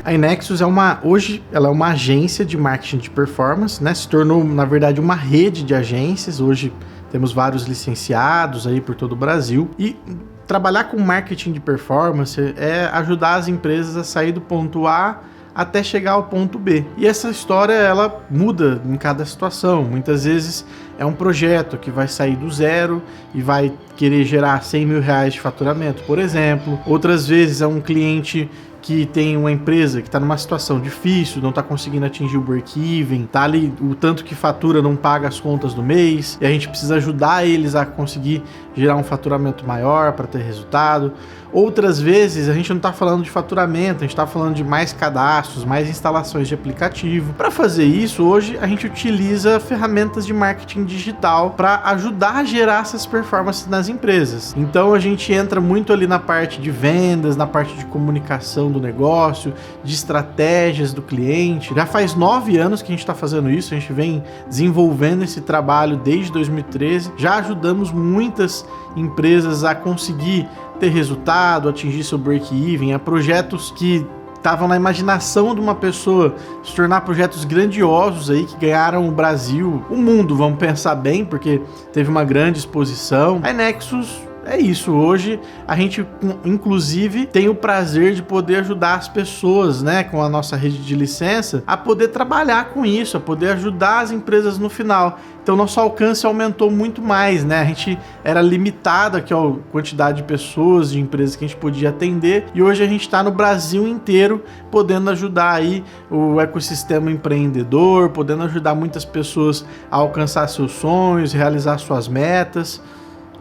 A iNexus hoje ela é uma agência de marketing de performance, né? Se tornou, na verdade, uma rede de agências. Hoje temos vários licenciados aí por todo o Brasil. E trabalhar com marketing de performance é ajudar as empresas a sair do ponto A até chegar ao ponto B. E essa história, ela muda em cada situação. Muitas vezes é um projeto que vai sair do zero e vai querer gerar 100 mil reais de faturamento, por exemplo. Outras vezes é um cliente que tem uma empresa que está numa situação difícil, não está conseguindo atingir o break-even, tá ali, o tanto que fatura não paga as contas do mês, e a gente precisa ajudar eles a conseguir gerar um faturamento maior para ter resultado. Outras vezes a gente não está falando de faturamento, a gente está falando de mais cadastros, mais instalações de aplicativo. Para fazer isso, hoje a gente utiliza ferramentas de marketing digital para ajudar a gerar essas performances nas empresas. Então a gente entra muito ali na parte de vendas, na parte de comunicação do negócio, de estratégias do cliente. Já faz 9 anos que a gente está fazendo isso, a gente vem desenvolvendo esse trabalho desde 2013. Já ajudamos muitas empresas a conseguir ter resultado, atingir seu break-even, a projetos que estavam na imaginação de uma pessoa se tornar projetos grandiosos aí que ganharam o Brasil, o mundo, vamos pensar bem, porque teve uma grande exposição. A iNexus é isso. Hoje a gente, inclusive, tem o prazer de poder ajudar as pessoas, né, com a nossa rede de licença, a poder trabalhar com isso, a poder ajudar as empresas no final. Então nosso alcance aumentou muito mais, né? A gente era limitado aqui a quantidade de pessoas, de empresas que a gente podia atender, e hoje a gente está no Brasil inteiro podendo ajudar aí o ecossistema empreendedor, podendo ajudar muitas pessoas a alcançar seus sonhos, realizar suas metas.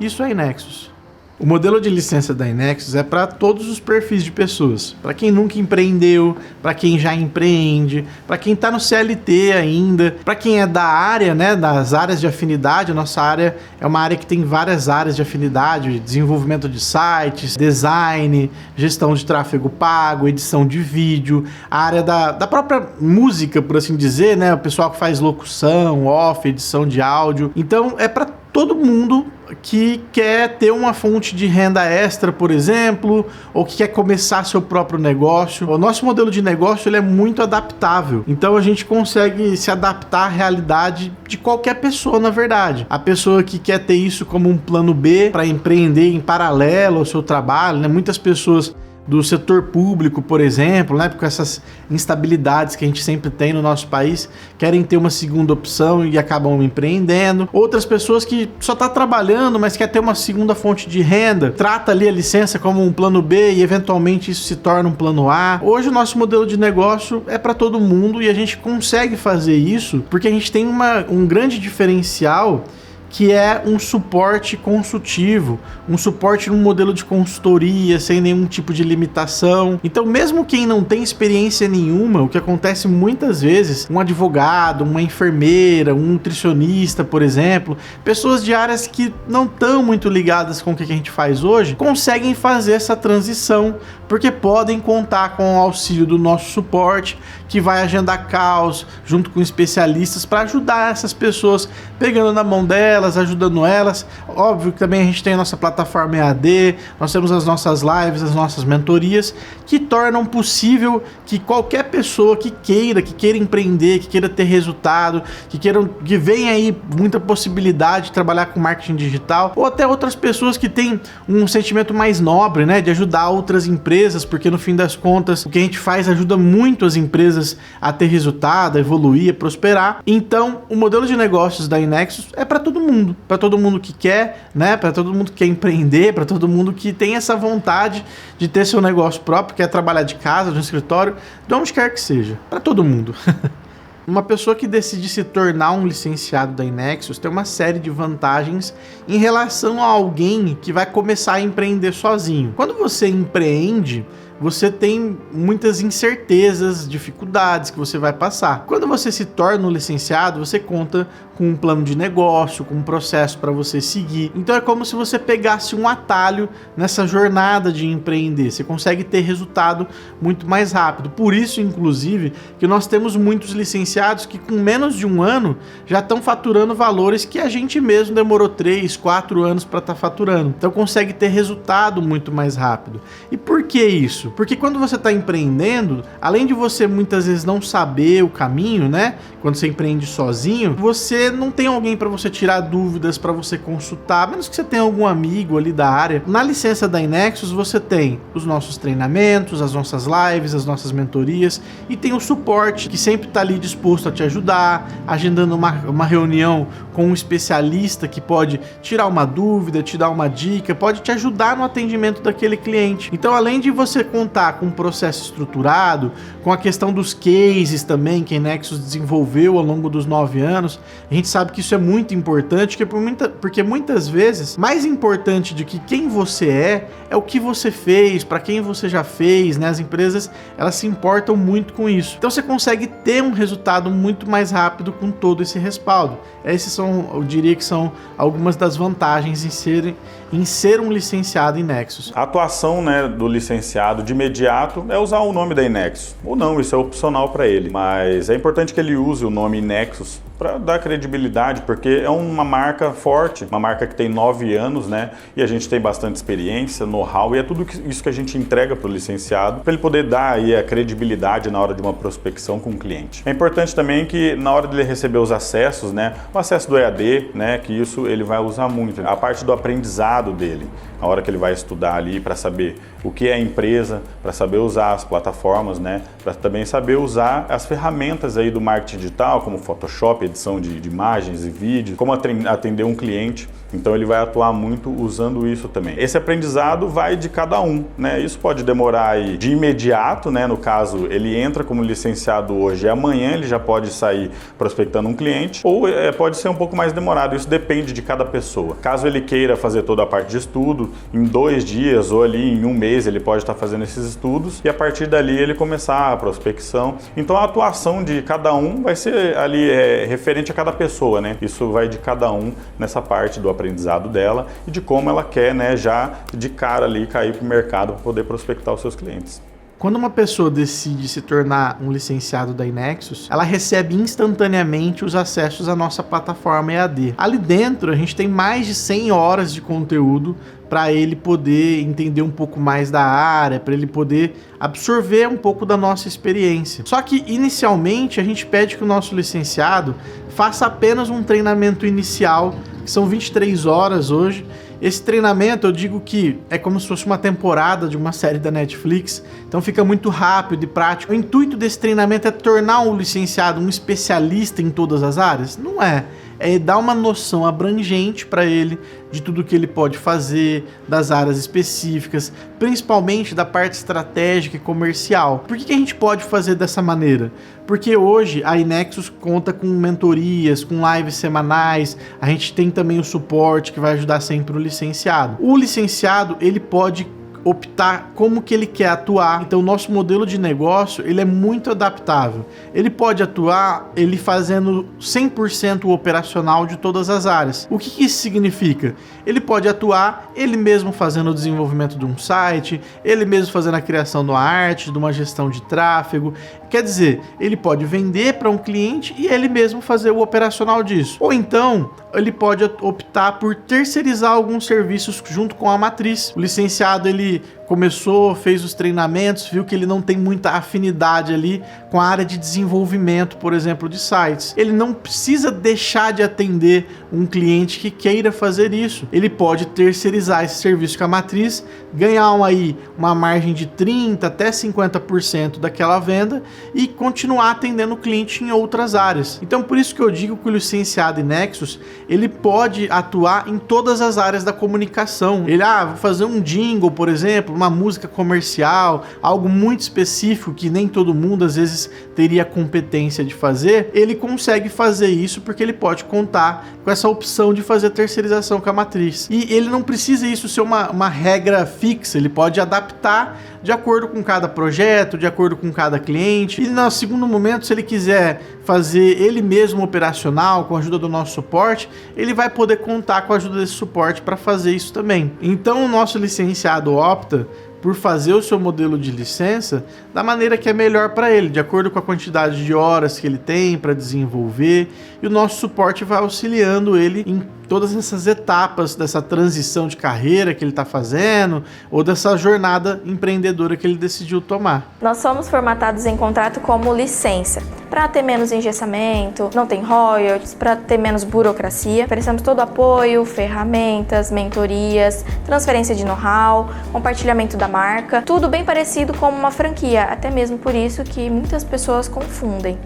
Isso é iNexus. O modelo de licença da iNexus é para todos os perfis de pessoas. Para quem nunca empreendeu, para quem já empreende, para quem está no CLT ainda, para quem é da área, né, das áreas de afinidade. A nossa área é uma área que tem várias áreas de afinidade: desenvolvimento de sites, design, gestão de tráfego pago, edição de vídeo, a área da própria música, por assim dizer, né, o pessoal que faz locução, off, edição de áudio. Então é para todo mundo que quer ter uma fonte de renda extra, por exemplo, ou que quer começar seu próprio negócio. O nosso modelo de negócio, ele é muito adaptável, então a gente consegue se adaptar à realidade de qualquer pessoa, na verdade. A pessoa que quer ter isso como um plano B para empreender em paralelo ao seu trabalho, né? Muitas pessoas do setor público, por exemplo, né, com essas instabilidades que a gente sempre tem no nosso país, querem ter uma segunda opção e acabam empreendendo. Outras pessoas que só estão trabalhando, mas quer ter uma segunda fonte de renda, trata ali a licença como um plano B e eventualmente isso se torna um plano A. Hoje o nosso modelo de negócio é para todo mundo e a gente consegue fazer isso porque a gente tem um grande diferencial, que é um suporte consultivo, um suporte num modelo de consultoria, sem nenhum tipo de limitação. Então, mesmo quem não tem experiência nenhuma, o que acontece muitas vezes, um advogado, uma enfermeira, um nutricionista, por exemplo, pessoas de áreas que não estão muito ligadas com o que a gente faz hoje, conseguem fazer essa transição, porque podem contar com o auxílio do nosso suporte, que vai agendar calls junto com especialistas para ajudar essas pessoas, pegando na mão delas, ajudando elas. Óbvio que também a gente tem a nossa plataforma EAD, nós temos as nossas lives, as nossas mentorias, que tornam possível que qualquer pessoa que queira empreender, que queira ter resultado, que venha aí muita possibilidade de trabalhar com marketing digital, ou até outras pessoas que têm um sentimento mais nobre, né, de ajudar outras empresas, porque no fim das contas o que a gente faz ajuda muito as empresas a ter resultado, a evoluir, a prosperar. Então o modelo de negócios da iNexus é para todo mundo que quer, né, para todo mundo que quer empreender, para todo mundo que tem essa vontade de ter seu negócio próprio, quer trabalhar de casa, de um escritório, de onde quer que seja, para todo mundo. Uma pessoa que decide se tornar um licenciado da iNexus tem uma série de vantagens em relação a alguém que vai começar a empreender sozinho. Quando você empreende, você tem muitas incertezas, dificuldades que você vai passar. Quando você se torna um licenciado, você conta com um plano de negócio, com um processo para você seguir. Então é como se você pegasse um atalho nessa jornada de empreender. Você consegue ter resultado muito mais rápido. Por isso, inclusive, que nós temos muitos licenciados que com menos de um ano já estão faturando valores que a gente mesmo demorou 3, 4 anos para estar faturando. Então consegue ter resultado muito mais rápido. E por que isso? isso? Porque quando você está empreendendo, além de você muitas vezes não saber o caminho, né? Quando você empreende sozinho, você não tem alguém para você tirar dúvidas, para você consultar, a menos que você tenha algum amigo ali da área. Na licença da iNexus, você tem os nossos treinamentos, as nossas lives, as nossas mentorias e tem o suporte que sempre está ali disposto a te ajudar, agendando uma reunião com um especialista que pode tirar uma dúvida, te dar uma dica, pode te ajudar no atendimento daquele cliente. Então, além de você contar com um processo estruturado, com a questão dos cases também que a iNexus desenvolveu ao longo dos 9 anos, a gente sabe que isso é muito importante, porque muitas vezes, mais importante do que quem você é o que você fez, para quem você já fez, né? As empresas, elas se importam muito com isso. Então, você consegue ter um resultado muito mais rápido com todo esse respaldo. Esses são, eu diria que são algumas das vantagens em ser um licenciado iNexus. A atuação, né, do licenciado de imediato é usar o nome da iNexus. Ou não, isso é opcional para ele. Mas é importante que ele use o nome iNexus para dar credibilidade, porque é uma marca forte, uma marca que tem 9 anos, né? E a gente tem bastante experiência, know-how, e é tudo isso que a gente entrega para o licenciado, para ele poder dar aí a credibilidade na hora de uma prospecção com o cliente. É importante também que na hora de ele receber os acessos, né? O acesso do EAD, né? Que isso ele vai usar muito. A parte do aprendizado dele, a hora que ele vai estudar ali para saber o que é a empresa, para saber usar as plataformas, né? Para também saber usar as ferramentas aí do marketing digital, como Photoshop, edição de imagens e vídeos, como atender um cliente. Então ele vai atuar muito usando isso também. Esse aprendizado vai de cada um, né? Isso pode demorar aí de imediato, né? No caso, ele entra como licenciado hoje e amanhã ele já pode sair prospectando um cliente, ou pode ser um pouco mais demorado. Isso depende de cada pessoa. Caso ele queira fazer toda a parte de estudo, em 2 dias ou ali em 1 mês ele pode estar fazendo esses estudos e a partir dali ele começar a prospecção. Então a atuação de cada um vai ser ali referente a cada pessoa, né? Isso vai de cada um nessa parte do aprendizado dela e de como ela quer, né, já de cara ali cair para o mercado para poder prospectar os seus clientes. Quando uma pessoa decide se tornar um licenciado da iNexus, ela recebe instantaneamente os acessos à nossa plataforma EAD. Ali dentro, a gente tem mais de 100 horas de conteúdo para ele poder entender um pouco mais da área, para ele poder absorver um pouco da nossa experiência. Só que, inicialmente, a gente pede que o nosso licenciado faça apenas um treinamento inicial, que são 23 horas hoje. Esse treinamento, eu digo que é como se fosse uma temporada de uma série da Netflix, então fica muito rápido e prático. O intuito desse treinamento é tornar o licenciado um especialista em todas as áreas? Não é. É dar uma noção abrangente para ele de tudo que ele pode fazer, das áreas específicas, principalmente da parte estratégica e comercial. Por que a gente pode fazer dessa maneira? Porque hoje a iNexus conta com mentorias, com lives semanais, a gente tem também o suporte que vai ajudar sempre o licenciado. O licenciado, ele pode optar como que ele quer atuar. Então, o nosso modelo de negócio, ele é muito adaptável. Ele pode atuar, ele fazendo 100% o operacional de todas as áreas. O que isso significa? Ele pode atuar, ele mesmo fazendo o desenvolvimento de um site, ele mesmo fazendo a criação de uma arte, de uma gestão de tráfego. Quer dizer, ele pode vender para um cliente e ele mesmo fazer o operacional disso. Ou então, ele pode optar por terceirizar alguns serviços junto com a matriz. O licenciado, ele começou, fez os treinamentos, viu que ele não tem muita afinidade ali com a área de desenvolvimento, por exemplo, de sites. Ele não precisa deixar de atender um cliente que queira fazer isso. Ele pode terceirizar esse serviço com a matriz, ganhar uma margem de 30% até 50% daquela venda e continuar atendendo o cliente em outras áreas. Então, por isso que eu digo que o licenciado iNexus, ele pode atuar em todas as áreas da comunicação. Ele, vou fazer um jingle, por exemplo, uma música comercial, algo muito específico que nem todo mundo às vezes teria competência de fazer, ele consegue fazer isso porque ele pode contar com essa opção de fazer terceirização com a matriz. E ele não precisa isso ser uma regra fixa, ele pode adaptar de acordo com cada projeto, de acordo com cada cliente. E no segundo momento, se ele quiser fazer ele mesmo operacional, com a ajuda do nosso suporte, ele vai poder contar com a ajuda desse suporte para fazer isso também. Então, o nosso licenciado opta por fazer o seu modelo de licença da maneira que é melhor para ele, de acordo com a quantidade de horas que ele tem para desenvolver, e o nosso suporte vai auxiliando ele em todas essas etapas dessa transição de carreira que ele está fazendo ou dessa jornada empreendedora que ele decidiu tomar. Nós somos formatados em contrato como licença, para ter menos engessamento, não tem royalties, para ter menos burocracia. Oferecemos todo o apoio, ferramentas, mentorias, transferência de know-how, compartilhamento da marca, tudo bem parecido com uma franquia, até mesmo por isso que muitas pessoas confundem.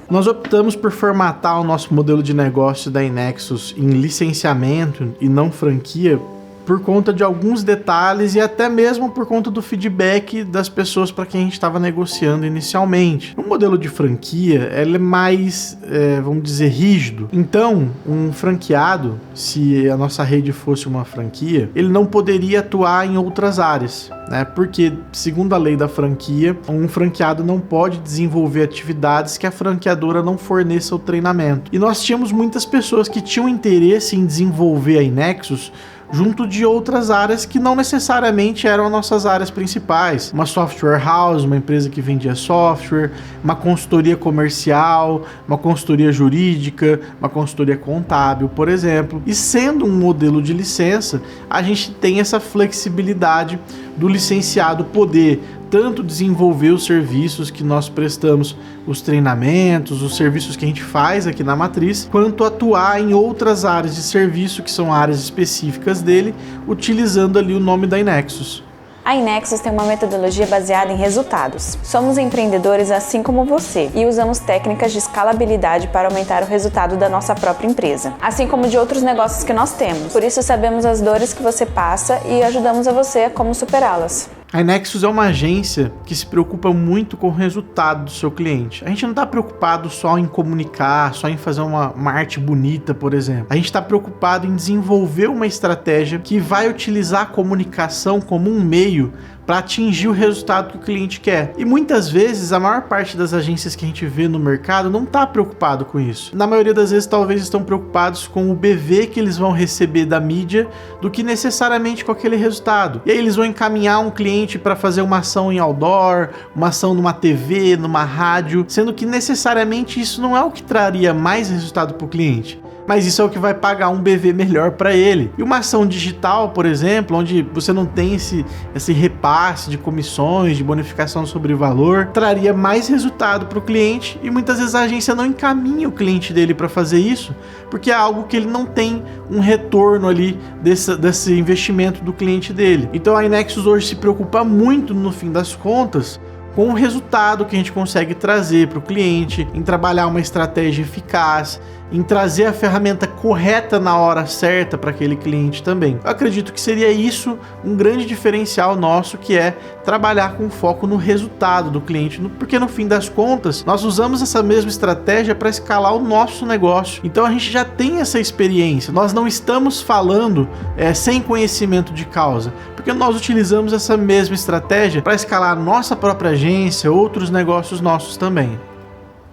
Nós optamos por formatar o nosso modelo de negócio da iNexus em licenciamento e não franquia por conta de alguns detalhes e até mesmo por conta do feedback das pessoas para quem a gente estava negociando inicialmente. O modelo de franquia, ele é mais, vamos dizer, rígido. Então, um franqueado, se a nossa rede fosse uma franquia, ele não poderia atuar em outras áreas, né? Porque, segundo a lei da franquia, um franqueado não pode desenvolver atividades que a franqueadora não forneça o treinamento. E nós tínhamos muitas pessoas que tinham interesse em desenvolver a iNexus junto de outras áreas que não necessariamente eram nossas áreas principais. Uma software house, uma empresa que vendia software, uma consultoria comercial, uma consultoria jurídica, uma consultoria contábil, por exemplo. E sendo um modelo de licença, a gente tem essa flexibilidade do licenciado poder tanto desenvolver os serviços que nós prestamos, os treinamentos, os serviços que a gente faz aqui na matriz, quanto atuar em outras áreas de serviço que são áreas específicas dele, utilizando ali o nome da iNexus. A iNexus tem uma metodologia baseada em resultados. Somos empreendedores assim como você e usamos técnicas de escalabilidade para aumentar o resultado da nossa própria empresa, assim como de outros negócios que nós temos. Por isso sabemos as dores que você passa e ajudamos a você a como superá-las. A iNexus é uma agência que se preocupa muito com o resultado do seu cliente. A gente não está preocupado só em comunicar, só em fazer uma arte bonita, por exemplo. A gente está preocupado em desenvolver uma estratégia que vai utilizar a comunicação como um meio para atingir o resultado que o cliente quer. E muitas vezes, a maior parte das agências que a gente vê no mercado não está preocupado com isso. Na maioria das vezes, talvez estão preocupados com o BV que eles vão receber da mídia do que necessariamente com aquele resultado. E aí eles vão encaminhar um cliente para fazer uma ação em outdoor, uma ação numa TV, numa rádio, sendo que necessariamente isso não é o que traria mais resultado para o cliente. Mas isso é o que vai pagar um BV melhor para ele. E uma ação digital, por exemplo, onde você não tem esse repasse de comissões, de bonificação sobre valor, traria mais resultado para o cliente e muitas vezes a agência não encaminha o cliente dele para fazer isso, porque é algo que ele não tem um retorno ali desse investimento do cliente dele. Então a iNexus hoje se preocupa muito, no fim das contas, com o resultado que a gente consegue trazer para o cliente, em trabalhar uma estratégia eficaz, em trazer a ferramenta correta na hora certa para aquele cliente também. Eu acredito que seria isso um grande diferencial nosso, que é trabalhar com foco no resultado do cliente, porque no fim das contas, nós usamos essa mesma estratégia para escalar o nosso negócio. Então a gente já tem essa experiência, nós não estamos falando sem conhecimento de causa, porque nós utilizamos essa mesma estratégia para escalar nossa própria agência, outros negócios nossos também.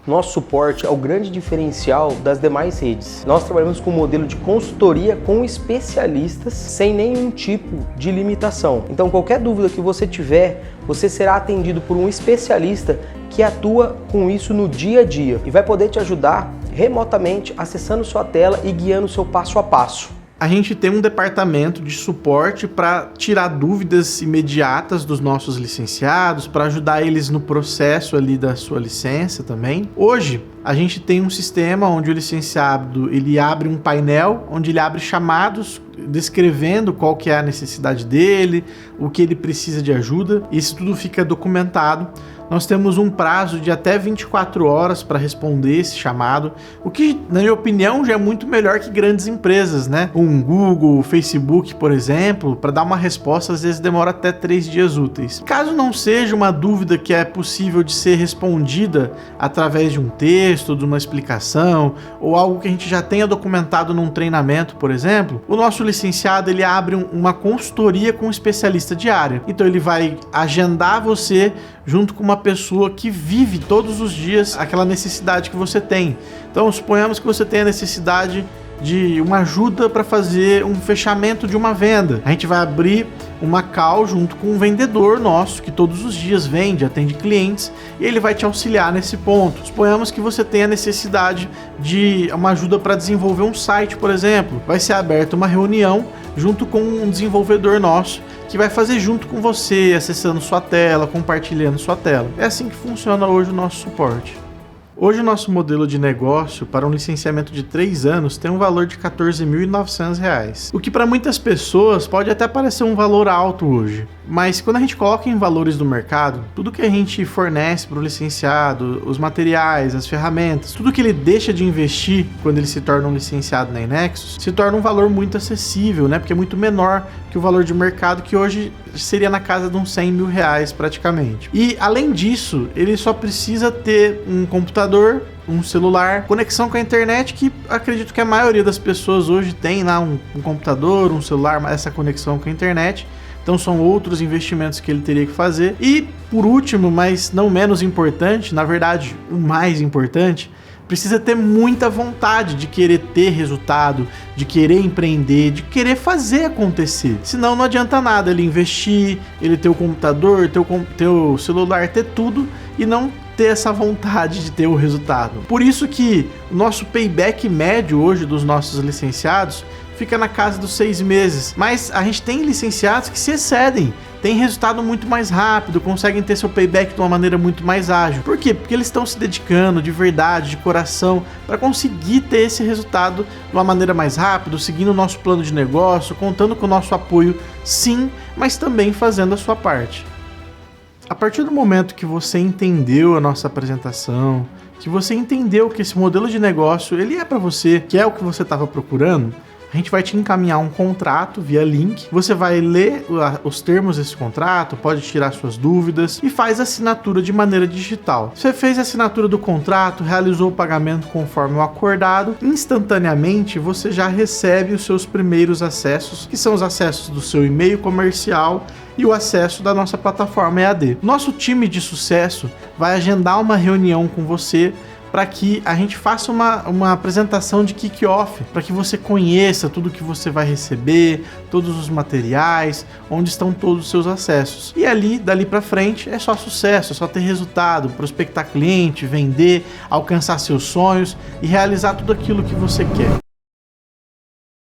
Nosso suporte é o grande diferencial das demais redes. Nós trabalhamos com um modelo de consultoria com especialistas sem nenhum tipo de limitação. Então, qualquer dúvida que você tiver, você será atendido por um especialista que atua com isso no dia a dia e vai poder te ajudar remotamente, acessando sua tela e guiando o seu passo a passo. A gente tem um departamento de suporte para tirar dúvidas imediatas dos nossos licenciados, para ajudar eles no processo ali da sua licença também. Hoje, a gente tem um sistema onde o licenciado ele abre um painel, onde ele abre chamados descrevendo qual que é a necessidade dele, o que ele precisa de ajuda. Isso tudo fica documentado. Nós temos um prazo de até 24 horas para responder esse chamado, o que, na minha opinião, já é muito melhor que grandes empresas, né? Um Google, Facebook, por exemplo, para dar uma resposta, às vezes demora até 3 dias úteis. Caso não seja uma dúvida que é possível de ser respondida através de um texto, de uma explicação, ou algo que a gente já tenha documentado num treinamento, por exemplo, o nosso licenciado ele abre uma consultoria com um especialista de área. Então ele vai agendar você junto com uma pessoa que vive todos os dias aquela necessidade que você tem. Então, suponhamos que você tenha necessidade de uma ajuda para fazer um fechamento de uma venda. A gente vai abrir uma call junto com um vendedor nosso que todos os dias vende, atende clientes, e ele vai te auxiliar nesse ponto. Suponhamos que você tenha necessidade de uma ajuda para desenvolver um site, por exemplo. Vai ser aberta uma reunião junto com um desenvolvedor nosso que vai fazer junto com você, acessando sua tela, compartilhando sua tela. É assim que funciona hoje o nosso suporte. Hoje o nosso modelo de negócio para um licenciamento de 3 anos tem um valor de R$ 14.900, o que para muitas pessoas pode até parecer um valor alto hoje, mas quando a gente coloca em valores do mercado, tudo que a gente fornece para o licenciado, os materiais, as ferramentas, tudo que ele deixa de investir quando ele se torna um licenciado na iNexus, se torna um valor muito acessível, né? Porque é muito menor que o valor de mercado, que hoje seria na casa de uns R$ 100 mil praticamente. E além disso, ele só precisa ter um computador, um celular, conexão com a internet, que acredito que a maioria das pessoas hoje tem lá um computador, um celular, essa conexão com a internet. Então são outros investimentos que ele teria que fazer. E por último, mas não menos importante, na verdade o mais importante, precisa ter muita vontade de querer ter resultado, de querer empreender, de querer fazer acontecer. Senão não adianta nada ele investir, ele ter o computador, ter o celular, ter tudo e não ter essa vontade de ter o resultado. Por isso que o nosso payback médio hoje dos nossos licenciados fica na casa dos 6 meses. Mas a gente tem licenciados que se excedem, tem resultado muito mais rápido, conseguem ter seu payback de uma maneira muito mais ágil. Por quê? Porque eles estão se dedicando de verdade, de coração, para conseguir ter esse resultado de uma maneira mais rápida, seguindo o nosso plano de negócio, contando com o nosso apoio, sim, mas também fazendo a sua parte. A partir do momento que você entendeu a nossa apresentação, que você entendeu que esse modelo de negócio ele é para você, que é o que você estava procurando, a gente vai te encaminhar um contrato via link, você vai ler os termos desse contrato, pode tirar suas dúvidas e faz a assinatura de maneira digital. Você fez a assinatura do contrato, realizou o pagamento conforme o acordado, instantaneamente você já recebe os seus primeiros acessos, que são os acessos do seu e-mail comercial e o acesso da nossa plataforma EAD. Nosso time de sucesso vai agendar uma reunião com você para que a gente faça uma apresentação de kick-off, para que você conheça tudo que você vai receber, todos os materiais, onde estão todos os seus acessos. E dali para frente, é só sucesso, é só ter resultado, prospectar cliente, vender, alcançar seus sonhos e realizar tudo aquilo que você quer.